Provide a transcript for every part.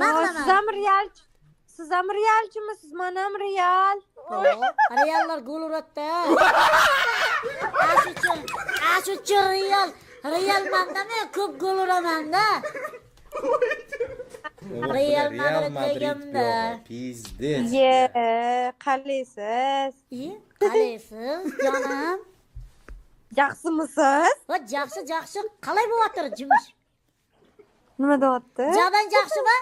nima qilaman? Siz ham realchimisiz? Men ham real. Reallar gol uratdi. Ashuchi real. Real mandami ko'p gol uraman-da. Real Madrid Pizdes. Qalaysiz? Qalaysiz, jonim? Yaxshimisiz? Va yaxshi. Qalay bo'lyapti, jimish? Nima deyapti? Jadan yaxshimi?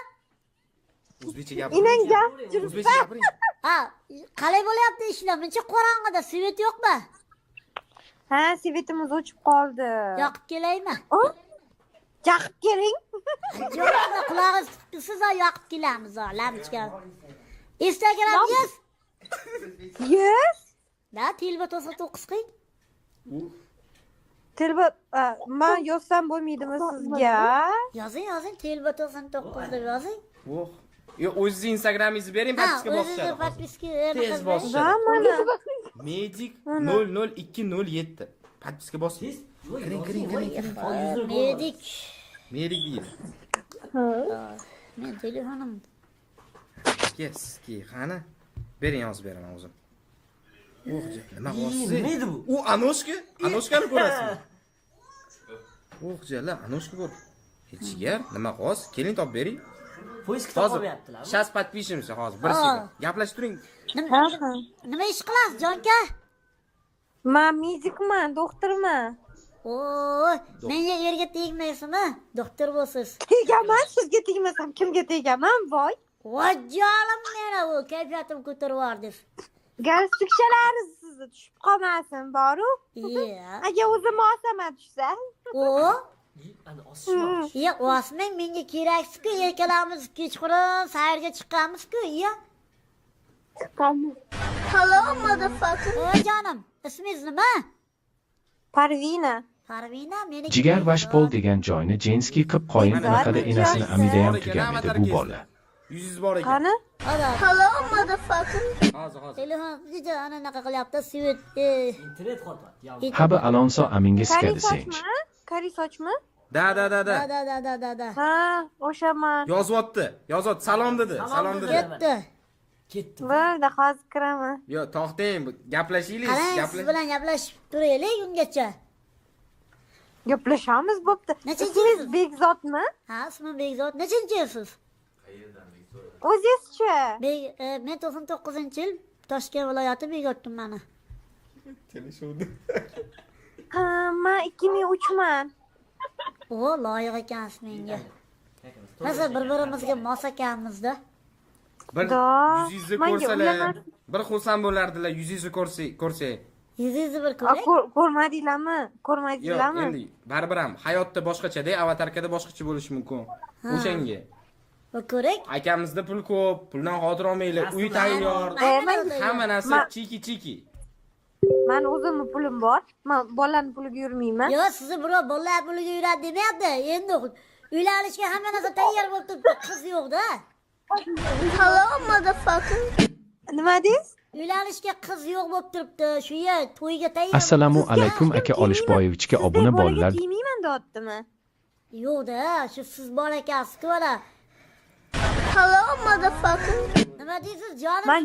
O'zbekcha gapiring. Inang gap O'zbekcha gapiring. Ha, qalay bo'lyapti ishlar? Buncha qorong'ida svet yo'qmi? Ha, svetimiz o'chib qoldi. Yoqib kelaymi? Yoqib keling. Jo'rada qulog'ingiz tutibsiz, yoqib kelamiz, lamchka. Instagram yes. Yes. Da, telba 99 qing. Telba, men yozsam bo'lmaydimi sizga? Yozing, telba 99 deb yozing. Yo, o'zingiz Instagramingizni bering, podpiska bosishadi. O'zingiz podpiska Tez bosishadi. Medik 00207. Podpiska bosing. Kiring. Medik deydi. Men telefonim. Yes, qani. Bering, yozib beraman o'zim. Nima qilyapsiz? Nima edi bu? U Anoshkani ko'rasizmi? Jala, Anoshka ko'r. Hechgar, nima qilyapsiz? Keling topib bering. Poisk Hozir topyaptilar. Shas podpishimsiz hozir. Bir sekund. Gaplashib turing. Nima ish qilasiz, jonka? Men medikman, doktorman. Menga yerga tegmaysizmi? Doktor bo'lsiz. Tegaman, sizga tegmasam kimga tegaman, voy. Voy jonim meni, u kayfiyatim ko'tarib yubordi. Galstukchalari sizni tushib qolmasin, boru. Agar o'zim osama tushsa. Ana osishmoqchi. Osmang menga keraksiz-ku, erkalarimiz kechqurun sayrga chiqqanmiz-ku, Hello, motherfucker. Jonim, ismingiz nima? Parvina, meni Jigar Vashpol degan joyni Jenskiy qilib qo'ying, unaqada enasini amidayam tugamidi bu bola. Yuzingiz bor ekan. qani? Hello, motherfucker. Hozir. telefon juda anaqa qilyapti, svet. Internet qotyapti. Habi Alonso aminga sikadi sench. Kari sochmi? Da. Da. Ha, o'shaman. Yozyapti. Salom dedi. Ketdi. Bo'ldi, hozir kiraman. Yo, to'xtang, gaplashaylik. Qarang, siz bilan gaplashib turaylik ungacha. Gaplashamiz bo'pti. Nechinchisiz? Begzodmi? Ha, ismim Begzod. Nechinchisiz? O'zingizchi? Men 99-yil Toshkent viloyati Begzod tumani. Kelishuvdi. Ha, men 2003 man. Loyiq ekansiz menga. Hozir bir-birimizga mos ekanmiz-da. Bir yuzingizni ko'rsalar, bir xursand bo'lardilar, yuzingizni ko'rsak. Yuzingizni bir ko'ray. Ko'rmadinglarmi? Yo'q, endi baribir ham hayotda boshqacha-da, avatarkada boshqacha bo'lishi mumkin. O'shanga. Bir ko'rak. Akamizda pul ko'p, puldan xavotir olmanglar, uy tayyor. Hamma narsa chiki. Men o'zimni pulim bor. Men bolalarning puliga yurmayman. Yo'q, sizni birov bolalar puliga yuradi demayapti. Endi uylanishga hamma narsa tayyor bo'lib turibdi, qiz yo'q-da. Hello, motherfucker. Nima deysiz? Uylanishga qiz yo'q bo'lib turibdi. Shu yer to'yga tayyor. Assalomu alaykum aka Olishboyevichga obuna bolalar. Tegmayman deyaptimi? Yo'q-da, shu siz bor ekansiz-ku mana. Hello, motherfucker. Nima deysiz, jonim? Men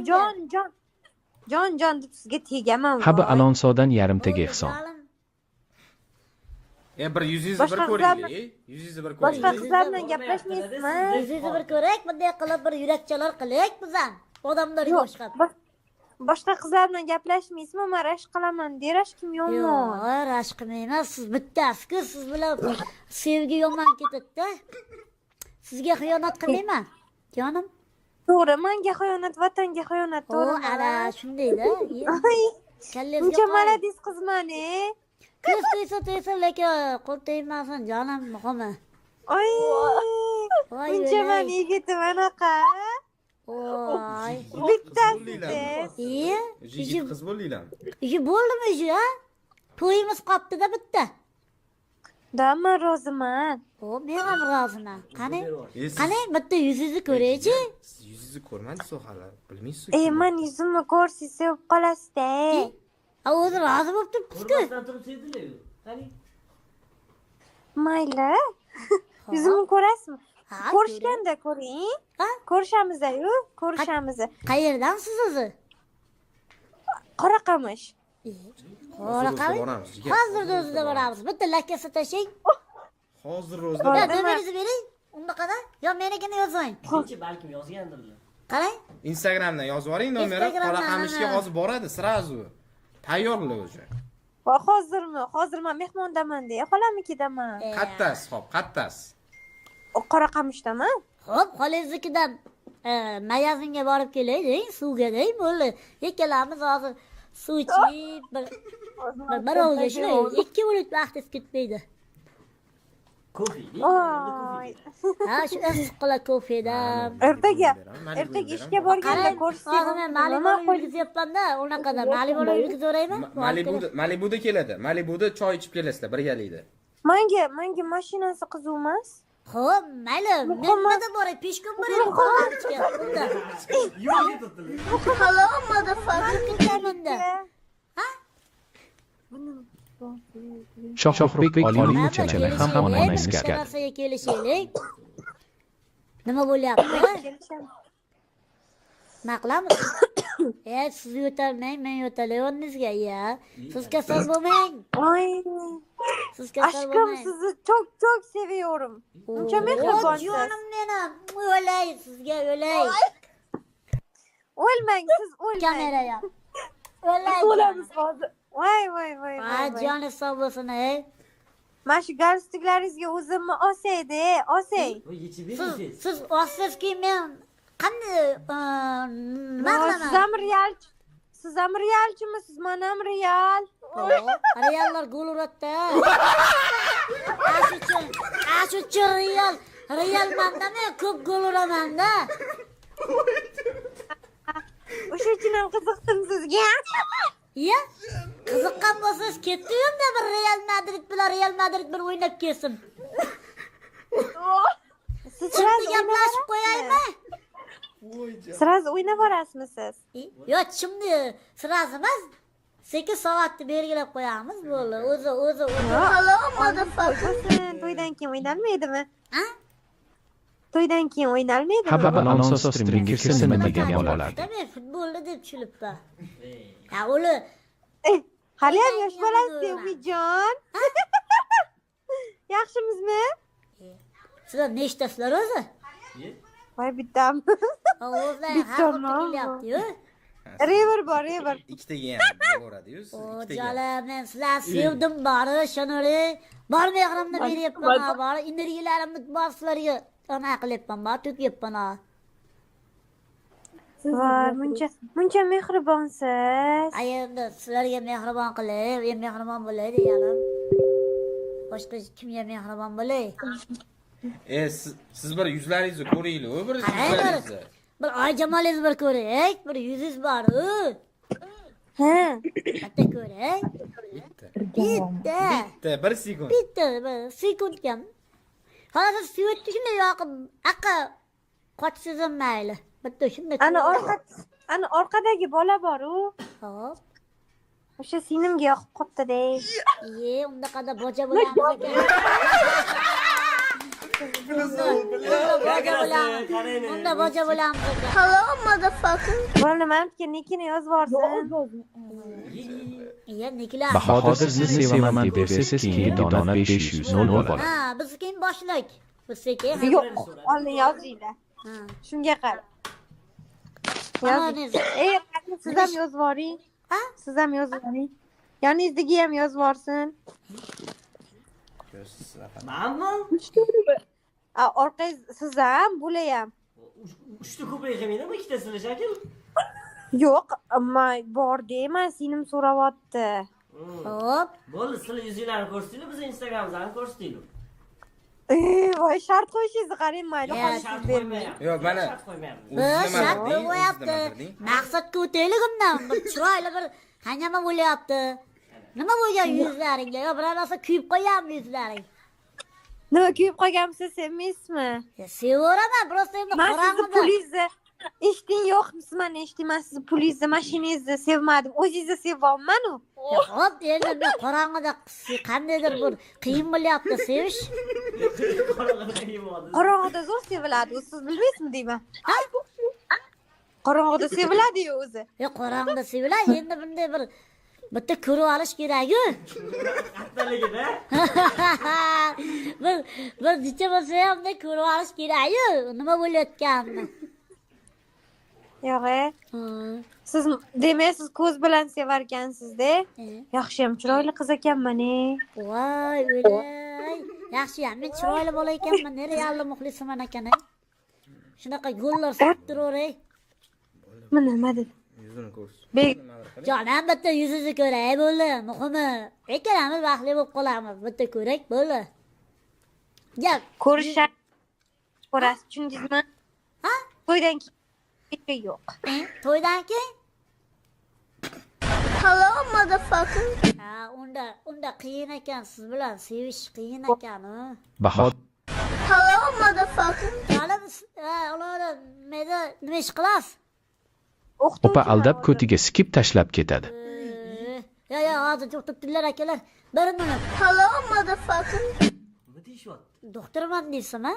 jon deb sizga tegaman. Habi Alonsodan yarimtaga ehson. Bir yuzingizni bir ko'ring. Boshqa qizlar bilan gaplashmaysizmi? Yuzingizni bir ko'rak, bunday qilib bir yurakchalar qilaylik biz ham. Odamlar boshqa. Boshqa qizlar bilan gaplashmaysizmi? Men rashk qilaman. Rashkim yomon. Yo'q, rashk emas, siz bittasiz-ku, siz bilan sevgi yomon ketadi-da. Sizga xiyonat qilmayman, jonim. To'g'ri, menga xiyonat, vatanga xiyonat, to'g'ri. Ana, shunday-da. Buncha maladiz qizman-e. Ko'z to'ysa, lekin qo'l tegmasin, jonim, muhimi. Oy. Buncha men yigitim anaqa. Voy. Bittasi. Yigit qiz bo'ldinglarmi? Bo'ldimi ha? To'yimiz qopti-da bitta. Da, men roziman. Men ham roziman. Qani, bitta yuzingizni ko'raychi. Siz yuzingizni ko'rmadingiz hali, bilmaysiz. Men yuzimni ko'rsangiz sevib qolasiz-da. O'zi rozi bo'lib turibsiz-ku. Mayli. Yuzimni ko'rasizmi? Ha, Ko'rishganda ko'ring. Ha? Ko'rishamiz-yu, ko'rishamiz. Qayerdansiz o'zi? Qoraqamish. Qora qani? boramiz, jigar. Hozirda o'zida boramiz. Bitta lakkasi tashing. Hozir o'zida Ya, Nima? nomingizni bering. Undaqada. Yo, menikini yozing. Birinchi balkim yozgandirlar. Qarang. Instagramdan yozib yuboring nomeri, Instagramdan, Qoraqamishga ha. hozir boradi, srazu. Tayyorlar o'zi. Hozirmi? Hozir men mehmondaman-da, xolamnikidaman. Qattasi, xo'p, qattasi. Qoraqamishdaman. Xo'p, xolangiznikidan mayazinga borib kelay deng, suvga deng, bo'ldi. Ikkalamiz hozir suv ichib, bir ovga shular 2 minut vaqtingiz ketmaydi. Kofe. Voy. Ha, shu issiqqina kofedan. Ertaga Malibu ishga borganda Qarang, ko'rsangiz. hozir men Malibuda yurgizyapman-da, unaqada Malibuda yurgizveraymi? Malibuda keladi. Malibuda choy ichib kelasizlar birgalikda. Menga mashinasi qiziq emas. Xo'p, mayli, men nima boray, peshkom boraylik qo'rqinchga. Unda. Yo'q turibdilar. Hello, motherfucker. Ketganmanda. Ha? Shohruxbek Oliy Muchalalar ham onangiz Bitta gap. narsaga kelishaylik. Nima bo'lyapti? Nima qilamiz? Siz yo'talmang, men yo'talay o'rningizga, ya. Siz kasal bo'lmang. Voy. Siz kasal Aşkım bo'lmang. sizi çok seviyorum. Uncha mehribonsiz. Jonim menim. O'lay, sizga o'lay. O'lmang, siz o'lmang. Kameraya. O'lay. O'lamiz hozir. Voy. Joni sog' bo'lsin, ey. Mana shu galstuklaringizga o'zimni osaydi, osay. Voy yechib bering. Siz osizki men qanday nima qilaman? Siz ham realchimisiz? Men ham real. Reallar gol uratdi. Ashuchi real manda-men ko'p gol uraman-da. O'sha uchun ham qiziqdim sizga. Ya, qiziqqan bo'lsangiz ketdim-da bir Real Madrid bir o'ynab kelsin. Siz Chimni gaplashib qo'yaymi? Sraz o'ynab borasizmi siz? Yo, chimni sirasi emas. 8 soatni belgilab qo'yamiz, bo'ldi. O'zi. To'ydan keyin o'ynalmaydimi? Ha? To'ydan keyin o'ynalmaydimi? Hababa anonsos streamga kirsa nima degan bo'ladi? Men futbolda deb tushunibman. Ha, o'li. Hali ham yosh bolasiz, Umijon. Yaxshimizmi? Sizlar nechtasizlar o'zi? Voy bittami? O'zlar Bittami? har kelyapti-yu. River bor. Ikkitaga ham boradi-yu, siz O ikkitaga. jolim, men sizlar sevdim bari, shunori. Bor mehrimni beryapman, bari energiyalarimni bor sizlarga ona qilyapman, bor to'kyapman. Voy, muncha mehribonsiz. Endi sizlarga mehribon qilib, men mehribon bo'lay deganim. Boshqa kimga mehribon bo'lay? Siz bir yuzlaringizni ko'ringlar, bir yuzlaringizni. Bir oy jamolingizni bir ko'ray, bir yuzingiz bor-ku. Ha. Bitta ko'ray. Bitta. Bir sekund. Bitta, bir sekund kam. Hozir suyatni shunday yoqib, aqqa qochsiz ham mayli. Bitta shunday. Ana orqadagi bola bor-u. Hop. O'sha sinimga yoqib qopti-da. Undaqada boja bo'lamiz ekan. Unda boja bo'lamiz ekan. Hello motherfucker. Bo'lamanki nikini yozib yuborsin. Nikilar. Bahodir sizni sevaman deb bersiz keyin dona 500 bo'ladi. Ha, biz keyin boshlak. Biz keyin. Yo'q, oldin yozinglar. Ha. Shunga qara. Yozing. Siz ham yozib yuboring. Ha? Siz ham yozib yuboring. Yoningizdagi ham yozib yuborsin. Manmi? Orqangiz siz ham, bular ham. Uchta ko'proq yemaydimi, ikkitasini shakl? Yo'q, ammo bor deyman, sinim so'rayapti. Hop. Bo'ldi, sizlar yuzinglarni ko'rsatinglar, biz Instagramdan ko'rsatinglar. Voy, shart qo'yishingizni qarang, mayli, Shart qolisiz bermang. qo'ymayapmiz. Yo'q, mana Shart qo'ymayapmiz. Biz shart qo'yapti. Maqsadga o'taylik undan. Bir chiroyli bir qanama bo'lyapti. Nima bo'lgan yuzlaringga? Yo, biror narsa kuyib qo'yganmi yuzlaring? Nima kuyib qolgansiz, sevmaysizmi? Sevaraman, просто endi Men sizni Eshitding yo'qmi? Siz meni eshitmaysiz. Pulingizni, mashinangizni sevmadim. O'zingizni sevyapman-u. Hop, endi men qorong'ida qandaydir bir qiyin bo'lyapti sevish. Qorong'ida zo'r seviladi. Siz bilmaysizmi deyman. Qorong'ida seviladi-yu o'zi. Qorong'ida seviladi. Endi bunday bir bitta ko'rib olish kerak-ku. Qattaligida. Bir necha bo'lsa ham ko'rib olish kerak-ku. Nima bo'layotganini. Yo'q, siz demaysiz ko'z bilan sevar ekansiz-da. Yaxshiyam chiroyli qiz ekanman-e. Voy, o'lay. Yaxshiyam men chiroyli bola ekanman. Realli muxlisman ekan. Shunaqa gollar solib turar-ey. Nima dedi? Yuzini ko'rs. Jonim bitta yuzingizni ko'ray bo'ldi. Muhimi, ikkalamiz baxtli bo'lib qolamiz. Bitta ko'rak bo'ldi. Gap. Ko'rasiz, tushundingizmi? Ha? To'ydan keyin yo'q. To'ydan keyin? Hello motherfucker. Ha, unda qiyin ekan, siz bilan sevish qiyin ekan. Hello motherfucker. Jonim, ular nima ish qilasiz? Opa aldab ko'tiga skip tashlab ketadi. Ya, hozir to'xtatdilar akalar. Bir minut. Hello motherfucker. Nima deyishyapti? Doktorman deysizmi?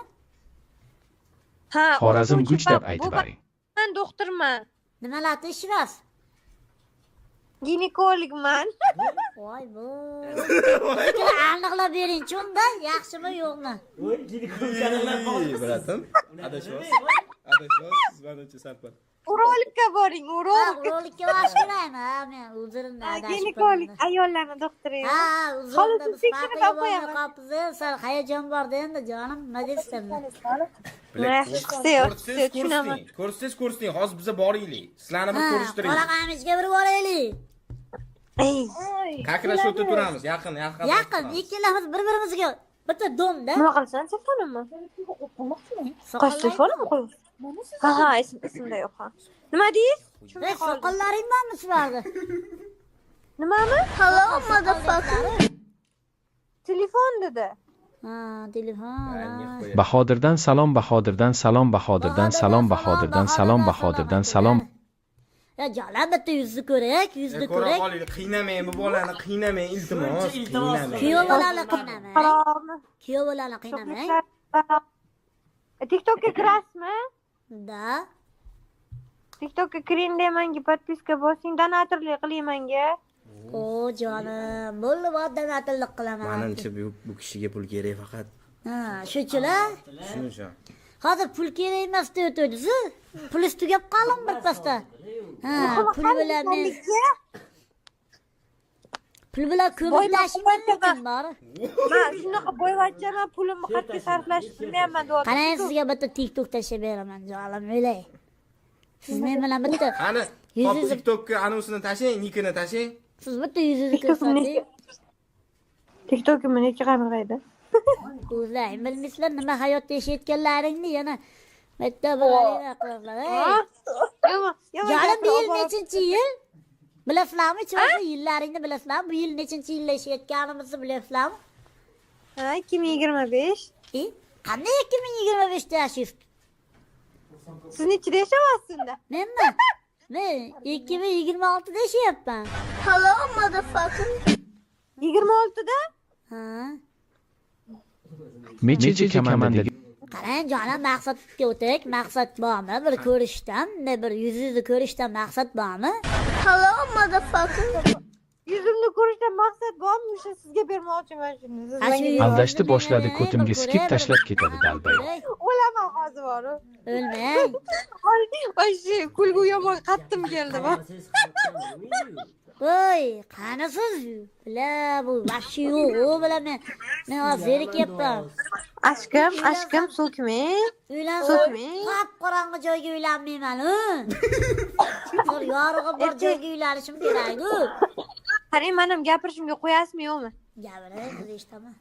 Ha, Xorazm Guch deb aytib bering. Men doktorman. Nimalarni ishlaysiz? Ginekologman. Voy bu. Ikkala aniqlab bering-chi unda, yaxshimi yo'qmi? Voy, gidi ko'rganlar bor. Bratim, adashmasiz, siz menimcha sarpar. Urologga boring, urolog. Rolikka bosh kerakmi? Men o'zirimdan adashib Ginekolog ayollarni doktori. Ha, Hozir o'zimda tekshirib qo'yaman. qopsiz, sal hayajon borda endi jonim, nima deysiz? Ko'rsiz, hozir biza boraylik. Sizlarni bir ko'rishtiraylik. Qoraqamishga bir boraylik. Qakrash o'tib turamiz, yaqin. Yaqin, ikkalamiz bir-birimizga bitta domda. Nima qilsan, telefonimmi? Qaysi telefonimmi qo'yasiz? Ha, esimda yo'q. Nima deysiz? Soqollaring bormi sizlarda? Nimami? Hello motherfucker. Telefon dedi. Ha, telefon. Bahodirdan salom, Bahodirdan salom, Bahodirdan salom, Bahodirdan salom, Bahodirdan salom. Ya jonim bitta yuzni ko'rak, yuzni ko'rak. Qiynamang bu bolani, qiynamang, iltimos. Kuyov bolani qiynamang. Kuyov bolani qiynamang. TikTokka kirasizmi? Da. TikTokka kiring deymanga, podpiska bosing, donatorlik qiling menga. O jonim, bo'ldi, bu donatorlik qilaman. Menimcha bu kishiga pul kerak faqat. Ha, shuchilar. Shuncha. Hozir pul kerak emas deyotdingiz. Pulingiz tugab qolgan birpasda. Ha, pul bilan men pul bilan ko'maklashish mumkin bor. Men shunaqa boyvachchaman, pulimni qayerga sarflashni bilmayman deyapman. Qarang, sizga bitta TikTok tashlab beraman, jonim, o'ylay. Siz men bilan bitta Qani, TikTokka anonsini tashlang, nikini tashlang. Siz bitta yuzingizni ko'rsating. TikTokimni necha qanaqaydi? O'zlaring bilmaysizlar nima hayotda yashayotganlaringni yana bitta bilaringlar qilasizlar. Jonim, bu yil nechinchi yil? Bilasizlarmi? Chiroyli yillaringni bilasizlarmi? Bu yil nechinchi yilda yashayotganimizni bilasizlarmi? Ha, 2025. Qanday 2025 da yashaysiz? Siz nechida yashayapsiz unda? Menmi? Men 2026 da yashayapman. Hello motherfucker. 26 da? Ha. Mecha kamandagi. Qarang, jonim, maqsadga o'taylik. Maqsad bormi? Bir ko'rishdan, bir yuzingizni ko'rishdan maqsad bormi? Hello motherfucker. Yuzimni ko'rishdan maqsad bormi? O'sha sizga bermoqchiman shuni. Aldashni boshladi, ko'timga skip tashlab ketadi dalbay. O'laman hozir boru. O'lmang. Voy, kulgu yomon qattim keldi bu. Voy, qanisiz? Bila bu vahshiy yo'q, u bilan men hozir zerikyapman. Aşkım so'kmang. Uylansam, qorong'i joyga uylanmayman-ku. Bir yorug'i bor joyga uylanishim kerak-ku. Qarang, men ham gapirishimga qo'yasizmi yo'qmi? Gapiring, siz eshitaman.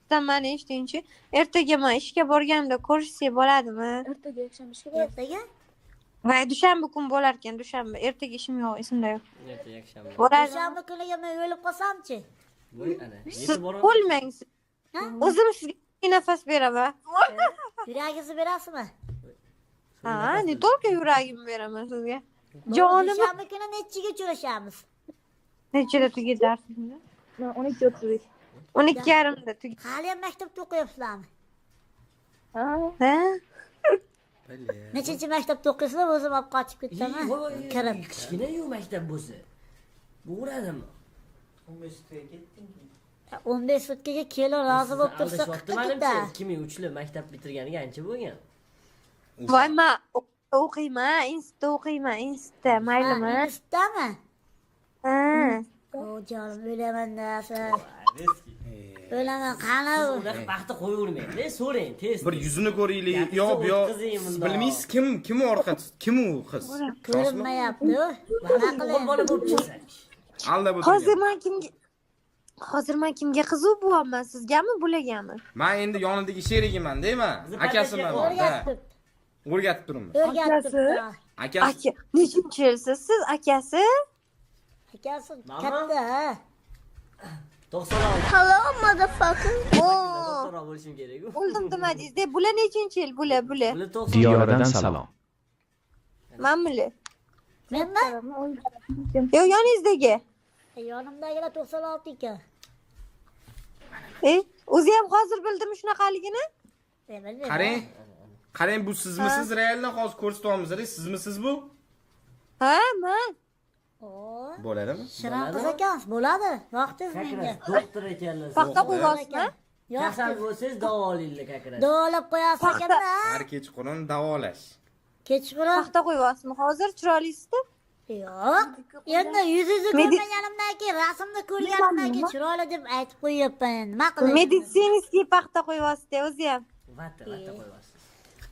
Sizdan meni eshitingchi. Ertaga men ishga borganimda ko'rishsak bo'ladimi? Ertaga yakshanba ishga ertaga? Voy, dushanba kun bo'lar ekan, dushanba. Ertaga ishim yo'q, esimda yo'q. Ertaga yakshanba. Dushanba kuniga men o'lib qolsam-chi? Voy, ana. Siz o'lmang. O'zim sizga nafas beraman. Yuragingizni berasizmi? Ha, ne to'lqa yuragimni beraman sizga. Jonim Shanba kuni nechiga uchrashamiz? nechida tugaydi darsingiz? 12:35. 12:30da tugaydi. Hali ham maktabda o'qiyapsizlarmi? Ha? Nechinchi maktabda o'qiysizlar? O'zim olib qochib ketaman. Kirib. Kichkina-yu maktab bo'lsa. Bo'radimi? 15 sutkaga kelo rozi bo'lib tursa qildi-da. 2003 maktab bitirganiga ancha bo'lgan. Voy, men o'qiyman, institutda o'qiyman, institutda, maylimi? Institutdami? Ha. O jonim o'ylayman-da, siz. O'ylaman, qani u? Unaqa vaqtda qo'yavermang. So'rang, tez. Bir yuzini ko'raylik. Yo, siz bilmaysiz kim orqa kim u qiz? Ko'rinmayapti. Nima qilaylik? Bola bo'lib chiqsa. Aldab Hozir men kimga qizuv bo'lyapman? Sizgami, bulargami? Men endi yonidagi sherigiman, deyman. Akasiman. O'rgatib turibman. O'rgatib turibdi. Akasi. Aka, nechinchi yilsiz siz, akasi? Akasi katta. 96. Hello, motherfucker. Doktor bo'lishim kerak-ku. O'ldim demadingiz-da, bular nechinchi yil, bular? Bular 90. Diyoridan salom. Menmi? Menmi? Yo, yoningizdagi. Yonimdagilar 96 ekan. O'zi ham hozir bildimi shunaqaligini? Qarang. Qarang, bu sizmisiz realdan hozir ko'rsatyapmiz. Sizmisiz bu? Ha, men. Bo'ladimi? Shirin qiz ekansiz, bo'ladi. Yoqdingiz menga. Doktor ekanlar. Paxta qo'yasizmi? Kasal bo'lsangiz davolaylik akra. Davolab qo'yasiz ekan-da. Har kechqurun davolash. Kechqurun Paxta qo'yasizmi? Hozir chiroylisizda? yo'q. Endi yuzingizni ko'rmaganimdan keyin, rasmni ko'rganimdan keyin chiroyli deb aytib qo'yapman. Nima qilay? Meditsinskiy paxta qo'yasizda o'zi ham. Vatta qo'yasiz.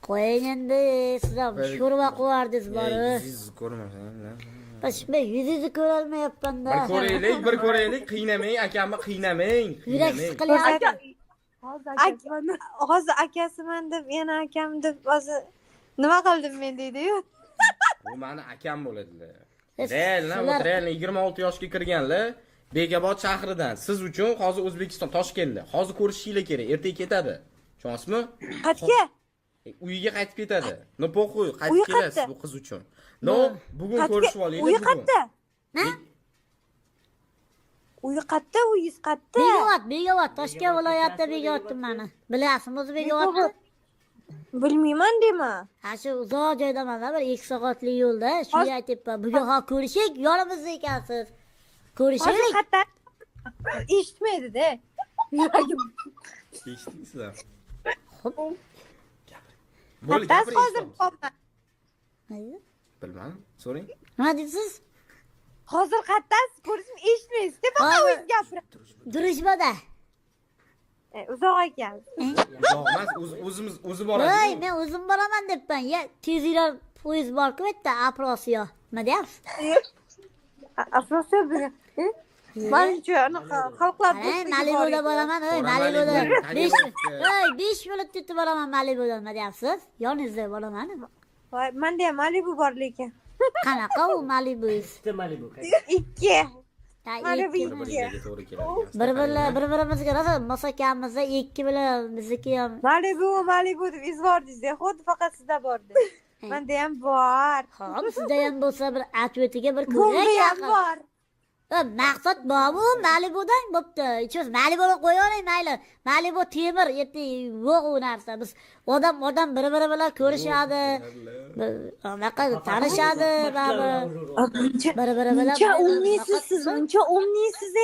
Qo'ying endi, siz ham sho'rva qo'yardingiz bor. Siz ko'rmasang. Biz yuzingizni ko'rolmayapman-da. Bir ko'raylik, qiynamang, akamni qiynamang. Yurak siqilyapti. Hozir akasiman deb, yana akam deb hozir nima qildim men deydi-yu. Bu meni akam bo'ladilar. Realni 26 yoshga kirganlar, Bekobod shahridan. Siz uchun hozir O'zbekiston Toshkentda. Hozir ko'rishinglar kerak, ertaga ketadi. Tushunasizmi? Qayerga? Uyiga qaytib ketadi. No po'qo'y, qaytib kelasiz bu qiz uchun. No, bugun ko'rishib olaylik. Uyi qayerda? Uyi qayerda? Uyingiz qayerda? Bekobod, Toshkent viloyatida Bekobod meni. Bilasizmi o'zi Bekobodni? Bilmayman deyman. Ha shu uzoq joydaman, bir 2 soatlik yo'lda. Shunga aytibman. Bugun ko'rishik, yonimizda ekansiz. Ko'rishaylik. Qayerda? Eshitmaydi-da. Yuragim. Eshitdingizlar? Xo'p. Qayerda hozir qolman? Bilmadim, so'rang. Nima deysiz? Hozir qayerdasiz? Ko'rishim eshitmaysiz-da, faqat o'zingiz gapirasiz. Durishmada. Uzoq ekan. Uzoq emas, o'zi boradi. Voy, men o'zim boraman debman. Ya, tezyurar poyezd bor-ku, bitta Afrosiyo. Nima deyapsiz? Afrosiyo bilan. Menimcha anaqa xalqlar Malibuda boraman, Malibuda. 5 minut tutib boraman Malibuda, nima deyapsiz? Yoningizda boraman. Voy, menda ham Malibu bor lekin. Qanaqa u Malibu? Bitta Malibu. 2. Malibu bir-birimizga rosa mosakamizda 2 bilan bizniki ham. Malibu deb izvordingiz-da, xuddi faqat sizda bordi. Menda ham bor. Xo'p, sizda ham bo'lsa bir atvetiga bir Bunga ko'rak ham bor. Maqsad bormi Malibudan bo'pti. Ichimiz Malibuni qo'yavering mayli. Malibu temir, yetti yo'q u narsa. Biz odam bir-biri bilan ko'rishadi. Anaqa tanishadi, bir-biri bilan. Uncha umidsiz, uncha umidsiz.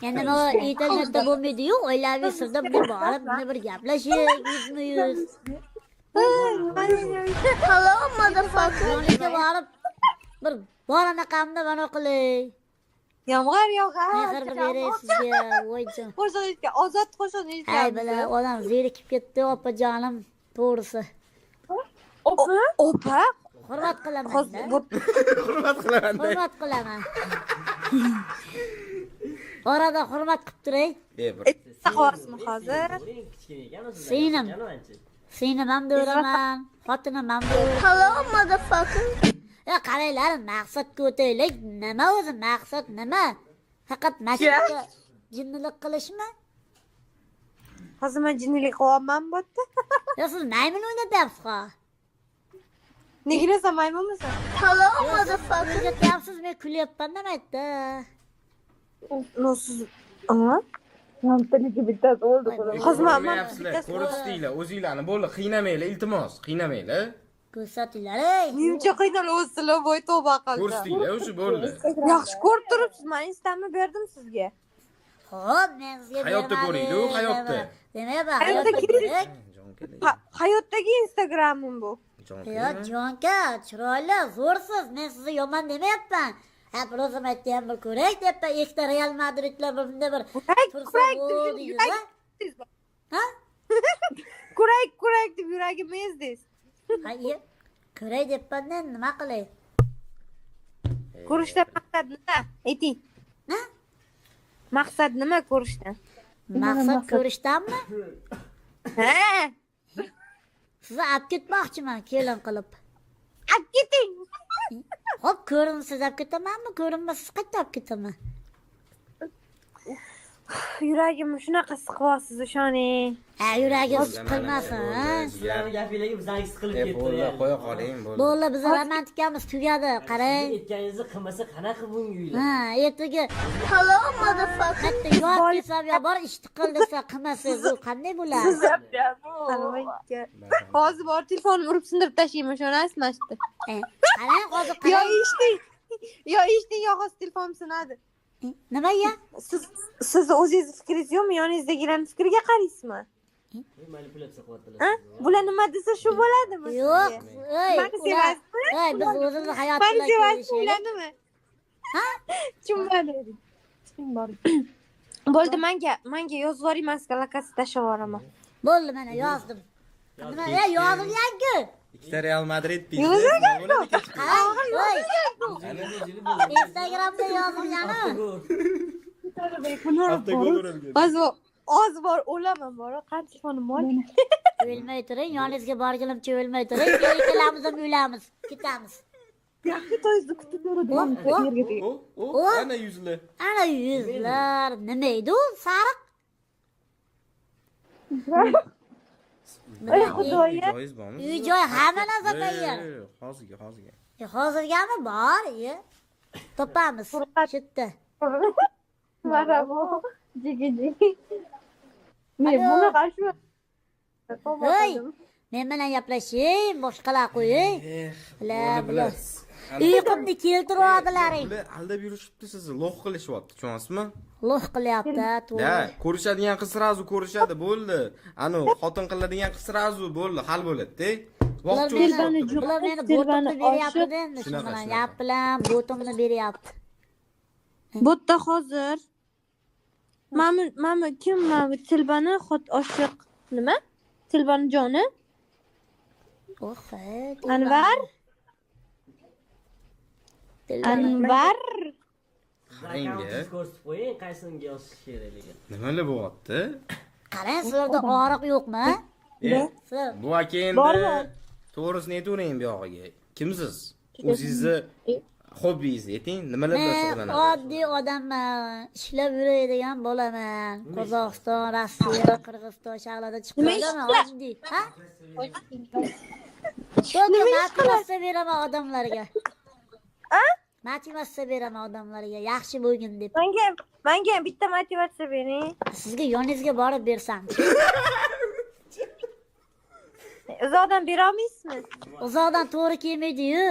Endi bu internetda bo'lmaydi-yu, oilaviy sirda bir borib, bir gaplashib, yuzma-yuz. Hello, motherfucker. Yoniga borib, bir bor anaqamni mana qilay. Yomg'ir yog'ar. Mehr beray sizga, voyjon. Qo'shilishga ozod qo'shilishga. Ay bila, odam zerikib ketdi, opajonim, to'g'risi. Opa? Hurmat qilaman. Hurmat qilaman. Orada hurmat qilib turay. Taqvosmi hozir? Singlim. Singlim ham do'raman, xotinim ham do'raman. Hello, motherfucker. Qaranglar, maqsadga o'taylik. Nima o'zi maqsad nima? Faqat mashinada jinnilik qilishmi? Hozir men jinnilik qilyapman bu yerda. Yo, siz maymun o'ynatyapsiz-ku. Nega maymunmisan? Siz ketyapsiz, men kulyapman nima aytdi? No siz ana hozir men ko'rsatinglar o'zinglarni bo'ldi qiynamanglar iltimos qiynamanglar Ko'rsatinglar, ey. menimcha qiynalasiz voy tavba qildi. ko'rsatinglar o'sha bo'ldi Yaxshi ko'rib turibsiz, men instamni berdim sizga. Xo'p, men sizga hayotda bermadim. ko'ringlar hayotda Demayapman, Hayotda hayotda kerak. jon kerak Hayotdagi Instagramim bu. jon Yo, kerak jonka, chiroyli, zo'rsiz. Men sizni yomon demayapman. Ha, o'zim aytgan bir ko'rak debda ikkita Real Madridlar bunda bir tursa bo'ldi. Ha? Kurak deb yuragim ezdingiz. Hayy. Ko'ray debman, nima qilay? Ko'rishdan maqsad nima? Ayting. Ha? Maqsad nima ko'rishdan? Maqsad ko'rishdanmi? Ha? Sizni olib ketmoqchiman, kelin qilib. Olib keting. Xo'p, ko'rinsiz olib ketamanmi? Ko'rinmasiz qayerda olib ketaman? Yuragimni shunaqa siqyapsiz o'shoning. Ha, yuragim siqilmasin. Sizlarni gapinglarga bizangiz siqilib ketdi. bo'ldi qo'ya qoling bo'ldi Bo'ldi, bizning romantikamiz tugadi, qarang. Aytganingizni qilmasa qanaqa bunga uylar? Ha, ertaga katta yod desam yo bor ishni qil desa qilmasangiz u qanday bo'ladi? Hozir bor telefonimni urib sindirib tashlayman, o'shani asmashdi. Qarang, hozir Yo qarang. eshitding, yo hozir telefonim sinadi. Nima ya? Siz o'zingiz fikringiz yo'qmi, yoningizdagilarning fikriga qaraysizmi? Manipulyatsiya qilyaptilar. Ha? Bular nima desa shu bo'ladimi? Yo'q, ey, Mani sevasizmi? ey, biz o'zimizni Mani hayotimizni sevasiz ko'rishaylik. ularnimi? Ha? Tushunmadim. Bo'ldi, menga yozib yuboring, men sizga lokatsiya tashlab yuboraman. Bo'ldi, mana yozdim. Nima, ey, yozilgan-ku. ikkita Real Madrid Yozilgan-ku. Ey, Instagramda yozilgani. Hozir bor o'laman, bor. Qancha telefonim bor? O'lmay turing, yoningizga borgunimcha o'lmay turing. Keyin ikkalamiz ham o'lamiz, ketamiz. Yaxshi to'yni kutib yuraman. ana yuzli Ana yuzlar, nima edi u? Sariq. Ey xudoyim. joyiz bormi Uy joy hamma narsa tayyor. hozirga Hozirgami bor, topamiz. Shu yerda. Marhabo. Jigi. Men buni qarshi. Hey, men bilan gaplashing, boshqalar qo'ying. Bular uyqumni keltiradilaring. bular aldab yurishibdi sizni lo'q qilishyapti tushunyapsizmi Lo'q qilyapti, to'g'ri. da ko'rishadigan qiz srazu ko'rishadi bo'ldi anu xotin qiladigan qiz srazu bo'ldi hal bo'ladi Bular meni botimni beryapti endi, shu Shunaqa, bilan shunaqa. gap bilan botimni beryapti. Bo'tda hozir Mama kim Tilbani xot oshiq nima? Tilbani joni? Anvar? Anvar? Ranga. Ko'rsatib qo'ying, qaysiga yozish kerakligi. nimalar bo'lyapti Qarang, sizlarda og'riq yo'qmi? Siz bu aka endi to'g'risini aytavering bu yog'iga kimsiz o'zingizni hobbingizni ayting nimalar bilan men shug'ullanasiz oddiy odamman, ishlab yuradigan bo'laman. Qozog'iston, Rossiya, Qirg'iziston shaharlarida chiqib qolaman, oddiy. Ha? Motivatsiya beraman odamlarga. Motivatsiya beraman odamlarga, yaxshi bo'lgin deb. Menga ham bitta motivatsiya bering. Sizga yoningizga borib bersam. Uzoqdan bera olmaysizmi? Uzoqdan to'g'ri kelmaydi-yu.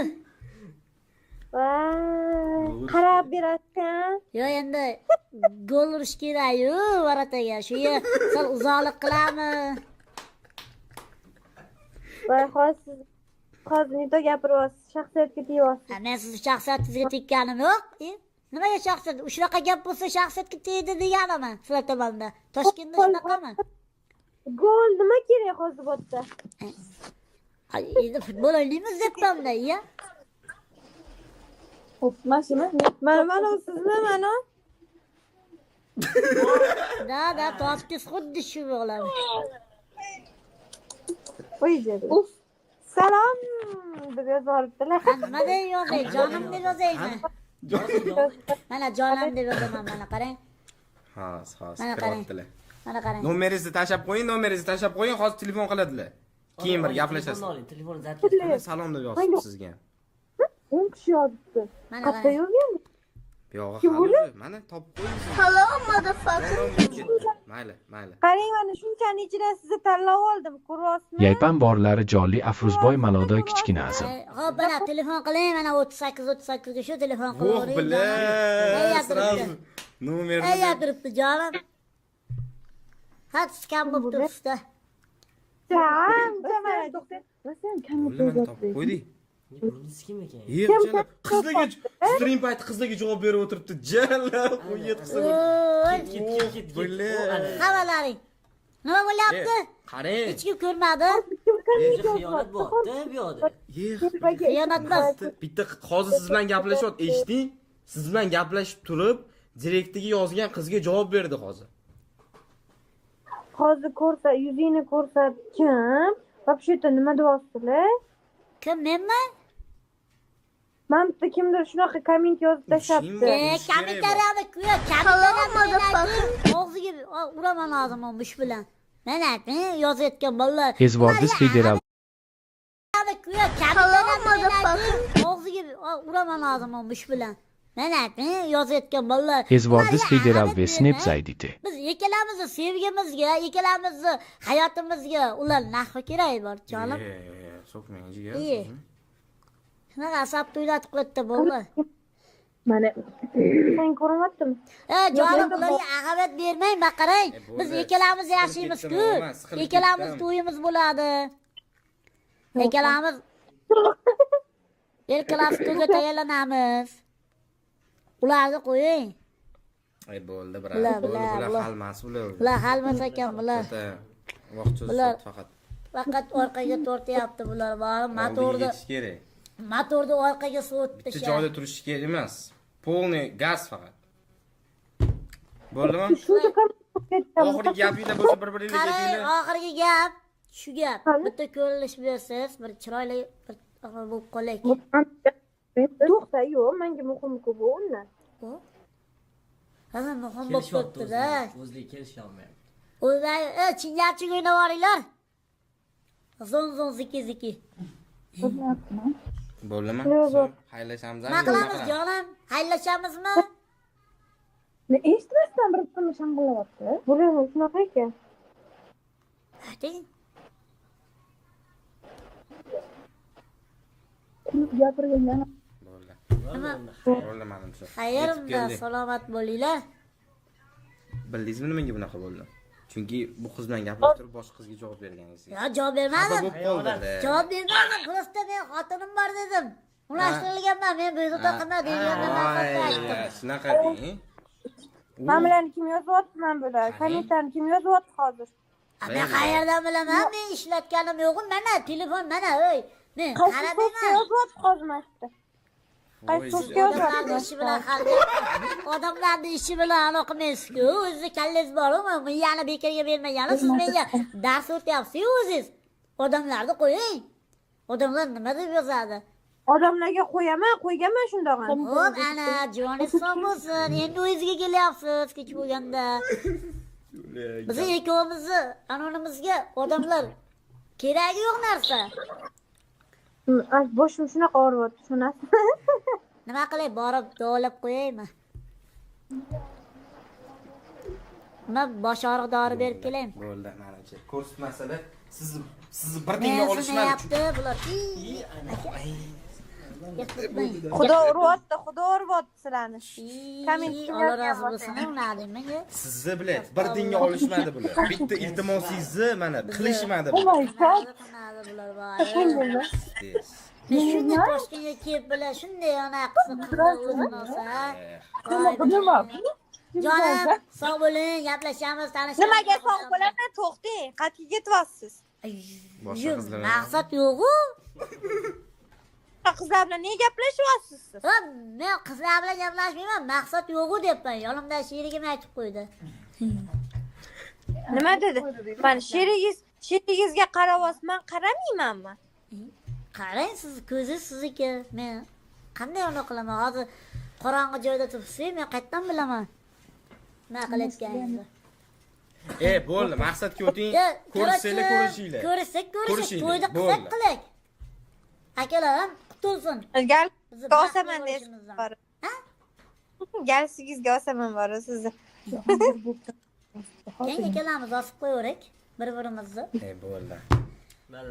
Qarab berasiz. Yo, endi gol urish kerak-yu, varataga. Shu yer sal uzoqlik qilamiz. Voy, hozir nito gapiryapsiz, shaxsiyatga tegyapsiz. Men sizni shaxsiyatingizga tekkanim yo'q. Nimaga shaxsiyat? Shunaqa gap bo'lsa shaxsiyatga tegdi deganimi? Sizlar tomonidan. Toshkentda shunaqami? Gol nima kerak hozir bo'tda? Endi futbol o'ynaymiz debman-da, ya. Mana sizmi, mana? Da, topdingiz xuddi shu bo'ladi. Uf. Salom deb yozibdilar. Nima deb yozay? Jonim deb yozaymi? Mana jonim deb yozaman, mana qarang. hozir Mana qarang. kiryaptilar Mana qarang. nomeringizni tashlab qo'ying hozir telefon qiladilar keyin bir gaplashasiz. Telefonni zabt qiling. Salom deb yozibdi sizga. 10 kishi yozibdi. Mana Qayerda qarang. yozgan? Buyog'i hali mana topib qo'ying. Hello motherfucker. Mayli. Qarang, mana shunchani ichida sizni tanlab oldim. Ko'ryapsizmi? Yaypan borlari Jolli Afruzboy Maloda kichkinasi. Hop, mana telefon qiling, mana 38 ga shu telefon Voh qilavering. bilan sразу nomerni Ey, turibdi jonim. Hat skam bo'lib turibdi. Mana to'xta. Sen Mana topib qo'ydik. Bunisi kim ekan? Jalab qizlarga stream payti qizlarga javob berib o'tiribdi. Jalab qo'yib qilsa Voy, Ket. xabarlaring. Nima bo'lyapti? qarang. Hech kim ko'rmadi. Xiyonat bo'lyapti bu yoqda. Xiyonat emas. Bitta hozir siz bilan gaplashyapti, eshiting. Siz bilan gaplashib turib, direktiga yozgan qizga javob berdi hozir. hozir ko'rsa, yuzingni ko'rsatkim. Вообще-то nima deyapsizlar? Kim, menman? Men bitta kimdir shunaqa komment yozib tashlabdi. Kommentariyani kuya, kommentariyani og'ziga uraman hozir men mush bilan. Mana, yozayotgan bolalar. Ezvordiz federal Kuya, kommentariyani og'ziga uraman hozir men mush bilan. Mana, yozayotgan bolalar. Ezvordiz federal ve snap zayditi. Biz ikkalamizni sevgimizga, ikkalamizni hayotimizga ular nahvi kerak bor, jonim. So'kmang jigar. Shunaqa asab to'ylatib qo'ydi bolalar. Mana sen ko'rmayaptimi? Jonim, ularga ahamiyat bermang, baqarang. Biz ikkalamiz yaxshimiz-ku. Ikkalamiz to'yimiz bo'ladi. Ikkalamiz erkalab to'yga tayyorlanamiz. Ularni qo'ying. Ay bo'ldi, bular halmas ular. Bular halmas ekan bular. Vaqtcha faqat. Faqat orqaga tortyapti bular. Motorni kerak. Motorni orqaga sovutdi. Bitta joyda turish kerak emas. Полный gaz faqat. Bo'ldimi? Oxirgi gapinglar bo'lsa bir-biringizga aytinglar. Oxirgi gap shu gap. Bitta ko'rinish bersiz, bir chiroyli bir bo'lib qolaylik. To'xta, yo'q, menga muhim-ku bu undan. Ha, muhim bo'lib turibdi-da. O'zlik kelisha olmayapti. O'zlar, chingarchik o'ynab oringlar. Zon ziki. Bo'ldimi? Haylashamiz. Nima qilamiz jonim? Haylashamizmi? Ne eshitmasdan bir kunni shangilyapti. Bular shunaqa ekan. Deng. Gapirgan Bo'ldi menimcha. Xayrda salomat bo'linglar. Bildingizmi nimaga bunaqa bo'ldi? Chunki bu qiz bilan gaplashib turib boshqa qizga javob berganingiz. Yo, javob bermadim. Qoldi. Javob bermadim. Prosta men xotinim bor dedim. Unashtirilganman, men bezovta qilma deganman. Shunaqa deng. Men bilan kim yozyapti men bular? Kommentarni kim yozyapti hozir? Men qayerdan bilaman? Men ishlatganim yo'q. Mana telefon, mana o'y. Men qaradingmi? Yozyapti hozir mashta. Qaysi so'zga Odamlarning ishi bilan odamlarning ishi bilan o'qimaysiz-ku. O'zingiz kallangiz bormi? Miyani bekorga bermagani siz menga dars o'tyapsiz-ku o'zingiz. Odamlarni qo'ying. Odamlar nima deb yozadi? Odamlarga qo'yganman shundog'an. Hop, ana joningiz sog' bo'lsin. Endi o'zingizga kelyapsiz kech bo'lganda. Biz ikkovimizni anonimizga odamlar keragi yo'q narsa. Boshim shunaqa og'riyapti, tushunasizmi? Nima qilay, borib davolab qo'yaymi? Men bosh og'riq dori berib kelay. Bo'ldi, menimcha. Ko'rsatmasada sizni bir tenga olishmadi. Bular. Xudo uribdi sizlarni. Alloh rozi bo'lsin, unadim menga. Sizni bilet, bir tenga olishmadi bular. Bitta iltimosingizni mana qilishmadi bular. Bular bor. Men shunday Toshkentga kelib bilan shunday ona qilsa o'zini olsa. Jonim, sog' bo'ling, gaplashamiz, tanishamiz. Nimaga sog' bo'laman? To'xting, qayerga ketyapsiz? Boshqa qizlar. Maqsad yo'q-ku. Qizlar bilan nega gaplashyapsiz siz? Men qizlar bilan gaplashmayman, maqsad yo'q-ku deyapman. Yonimda sherigim aytib qo'ydi. Nima dedi? Men sherigizga qarayapsiz, men qaramaymanmi? Qarang, siz ko'zingiz sizniki. Men qanday uni qilaman? Hozir qorong'i joyda turibsiz, men qayerdan bilaman? Nima qilayotganingizni? Bo'ldi, maqsadga o'ting. Ya, Ko'rishsanglar ko'rishinglar. Ko'rishsak ko'rishib, Ko'rishinglar, to'yda bo'ldi. qilsak qilak. Akalar ham qutulsin. Gal Bizni osaman baxtli deysiz bo'lishimizdan. bor. Gal sigizga osaman bor sizni. Keyin ikkalamiz osib qo'yaverik bir-birimizni. Bo'ldi.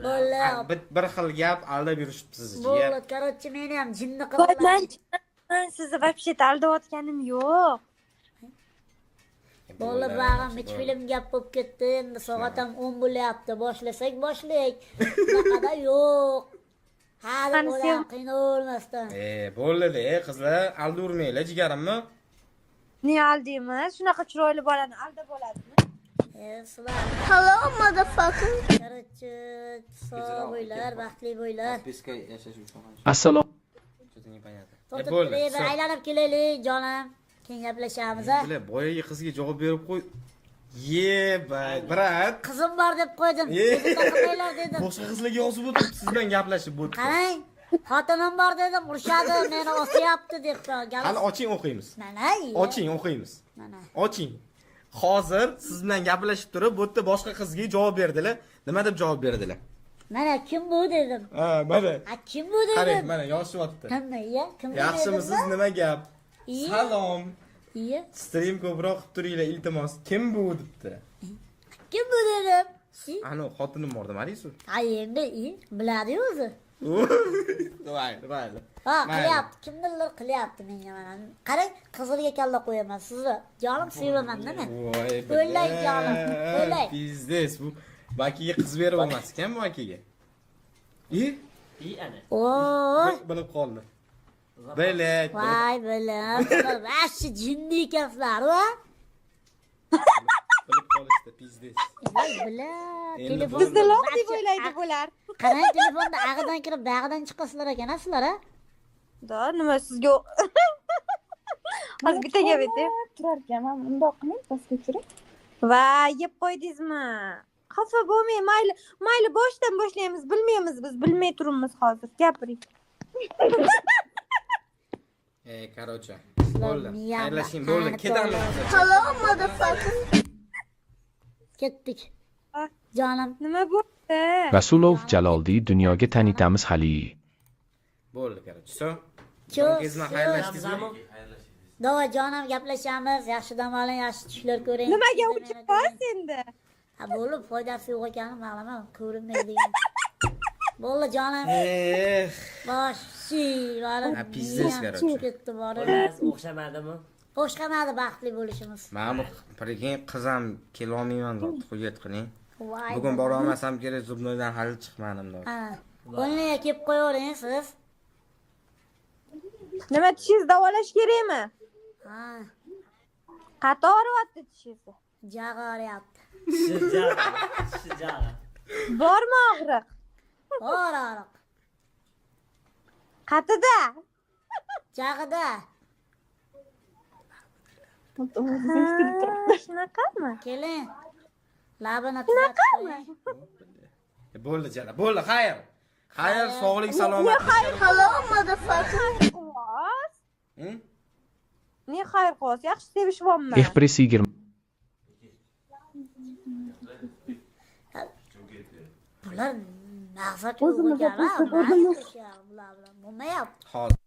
Bo'ldi. Bir xil gap aldab yurishibdi sizni. Bo'ldi, короче, meni ham jinni Voy, qilib. men sizni вообще aldayotganim yo'q. Bo'ldi, bag'am film gap bo'lib ketdi. Endi soat ham 10 bo'lyapti. Boshlasak boshlaylik. Bunaqada yo'q. Hali bo'lar, qiynalmasdan. Bo'ldi, qizlar, aldavermanglar, jigarimmi? Ne aldingiz? Shunaqa chiroyli bolani aldab bo'ladimi? Sizlar. Hello motherfucker. Короче, sog' bo'linglar, baxtli bo'linglar. Assalomu Bo'ldi. Bir aylanib kelaylik, jonim. Keyin gaplashamiz, ha. Bular boyagi qizga javob berib qo'y. Brat. Qizim bor deb qo'ydim. O'zimda qilmaylar dedim. Boshqa qizlarga yozib o'tib, siz bilan gaplashib bo'ldi. Qarang, xotinim bor dedim, urishadi, meni osyapti deb Hali qo'ygan. oching o'qiymiz. Mana. Oching o'qiymiz. Mana. Oching. Hozir siz bilan gaplashib turib, bu yerda boshqa qizga javob berdilar. Nima deb javob berdilar? Mana kim bu dedim. Mana. Kim bu Qarang, dedim. mana yozishyapti. Qanday, kim bu? Yaxshimisiz, nima gap? Iya. Salom. Iya. Stream ko'proq qilib turinglar, iltimos. Kim bu debdi. Kim bu dedim. Ana xotinim bor demadiz-ku. Ha, endi biladi o'zi. Mayli. Ha, qilyapti, kimdirlar qilyapti menga mana. Qarang, qizilga kalla qo'yaman sizni. Jonim sevaman-da men. Voy, O'ylay jonim, o'ylay. Biznes bu. Bakiga qiz berib olmas ekan bu akiga. ana. Oy. Bilib qoldi. Bilak. Voy, bilim. Vashi jinni ekansizlar, va? Bilib qolishdi, biznes. Voy, bilim. Endi Telefon bo'ldi. Bizlar deb o'ylaydi bular. qarang, telefonda ag'idan kirib, bag'idan chiqasizlar ekan, sizlar, ha? Da, nima sizga hozir bitta gap aytay. Turar ekan, men undoq qilmang, pastga tushiring. Va, yeb qo'ydingizmi? Xafa bo'lmang, mayli boshdan boshlaymiz, bilmaymiz biz, bilmay turibmiz hozir. Gapiring. Короче. Bo'ldi. Xayrlashing, bo'ldi. Ketamiz. Hello motherfucker. Ketdik. Jonim. Nima bo'ldi? Rasulov Jaloldi dunyoga tanitamiz hali. Bo'ldi, короче. So. Chus, Kezma xayrlashdingizmi? Davay jonim, gaplashamiz. Yaxshi dam oling, yaxshi tushlar ko'ring. Nimaga uchib qolsiz endi? Ha, bo'ldi, foydasi yo'q ekanini ma'lum, ko'rinmaydigan. Bo'ldi jonim. Boshi, Ha, biznes, короче. ketdi bor. Biz o'xshamadimi? O'xshamadi baxtli bo'lishimiz. Mana bu prikin qizam kelolmayman deb qo'yat qiling. Voy. Bugun bora olmasam kerak, zubnoydan hali chiqmadim deb. Ha. O'rniga kelib qo'yavering siz. Nima tishingizni davolash kerakmi? Ha, Qattiq og'riyapti tishingiz. jag'i og'riyapti. Shijaga. Bormi og'riq? Bor og'riq. Qatida. Jag'ida. Shunaqami? Keling. Labini tuzatib qo'ying. Bo'ldi jala, bo'ldi, xayr. Xayr, sog'lik, salomat. Hello motherfucker. Ne xayr qos, yaxshi sevishibman. Express 20. Bular maqsad yo'q ekan, ha? Bular bo'lmayapti. Hozir